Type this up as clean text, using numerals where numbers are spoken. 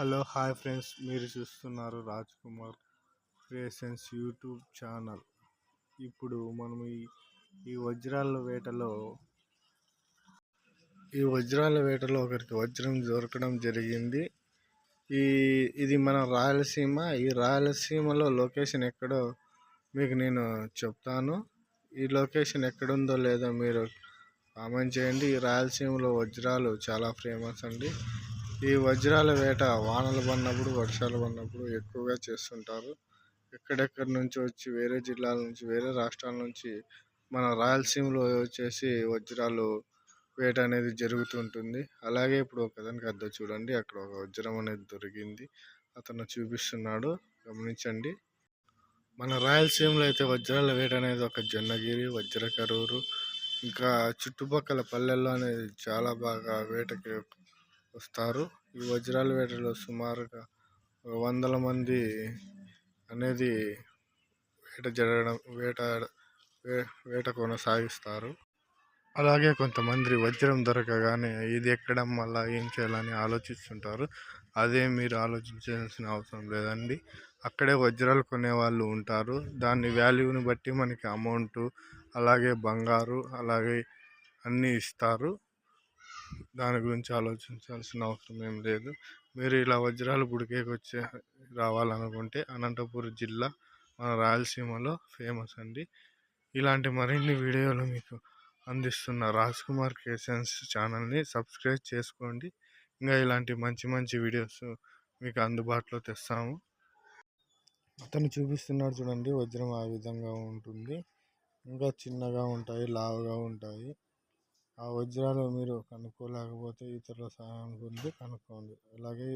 Hello hi friends, మీరు చూస్తున్నారు Raj Kumar creations YouTube channel. ఇప్పుడు మనం ఈ వజ్రాల వేటలో ఒకరికి వజ్రం దొరకడం జరిగింది. ఇది మన రాయలసీమ. ఈ రాయలసీమలో లొకేషన్ ఎక్కడో మీకు నేను చెప్తాను. ఈ లొకేషన్ ఎక్కడుందో లేదో మీరు కామెంట్ చేయండి. ఈ రాయలసీమలో వజ్రాలు చాలా ఫేమస్ అండి. ఈ వజ్రాల వేట వానలు పడినప్పుడు, వర్షాలు పడినప్పుడు ఎక్కువగా చేస్తుంటారు. ఎక్కడెక్కడి నుంచి వచ్చి, వేరే జిల్లాల నుంచి, వేరే రాష్ట్రాల నుంచి మన రాయలసీమలో వచ్చేసి వజ్రాలు వేట అనేది జరుగుతుంటుంది. అలాగే ఇప్పుడు ఒకదానికి అద్దె చూడండి, అక్కడ ఒక వజ్రం అనేది దొరికింది. అతను చూపిస్తున్నాడు, గమనించండి. మన రాయలసీమలో అయితే వజ్రాల వేట అనేది ఒక జొన్నగిరి, వజ్రకరూరు, ఇంకా చుట్టుపక్కల పల్లెల్లో అనేది చాలా బాగా వేటకి వస్తారు. ఈ వజ్రాల వేటలో సుమారుగా వందల మంది అనేది వేట కొనసాగిస్తారు. అలాగే కొంతమంది వజ్రం దొరకగానే ఇది ఎక్కడం వల్ల ఏం చేయాలని ఆలోచిస్తుంటారు. అదే మీరు ఆలోచించాల్సిన అవసరం లేదండి. అక్కడే వజ్రాలు కొనే వాళ్ళు ఉంటారు. దాని వాల్యూని బట్టి మనకి అమౌంట్, అలాగే బంగారు, అలాగే అన్నీ ఇస్తారు. దాని గురించి ఆలోచించాల్సిన అవసరం ఏం లేదు. మీరు ఇలా వజ్రాలు బుడికేకి రావాలనుకుంటే అనంతపురం జిల్లా మన రాయలసీమలో ఫేమస్ అండి. ఇలాంటి మరిన్ని వీడియోలు మీకు అందిస్తున్న రాజ్ కుమార్ క్రియేషన్స్ ఛానల్ని సబ్స్క్రైబ్ చేసుకోండి. ఇంకా ఇలాంటి మంచి మంచి వీడియోస్ మీకు అందుబాటులో తెస్తాము. అతను చూపిస్తున్నాడు చూడండి, వజ్రం ఆ విధంగా ఉంటుంది. ఇంకా చిన్నగా ఉంటాయి, లావుగా ఉంటాయి. ఆ వజ్రాలు మీరు కనుక్కోలేకపోతే ఇతరుల సహాయం పొంది కనుక్కోండి. అలాగే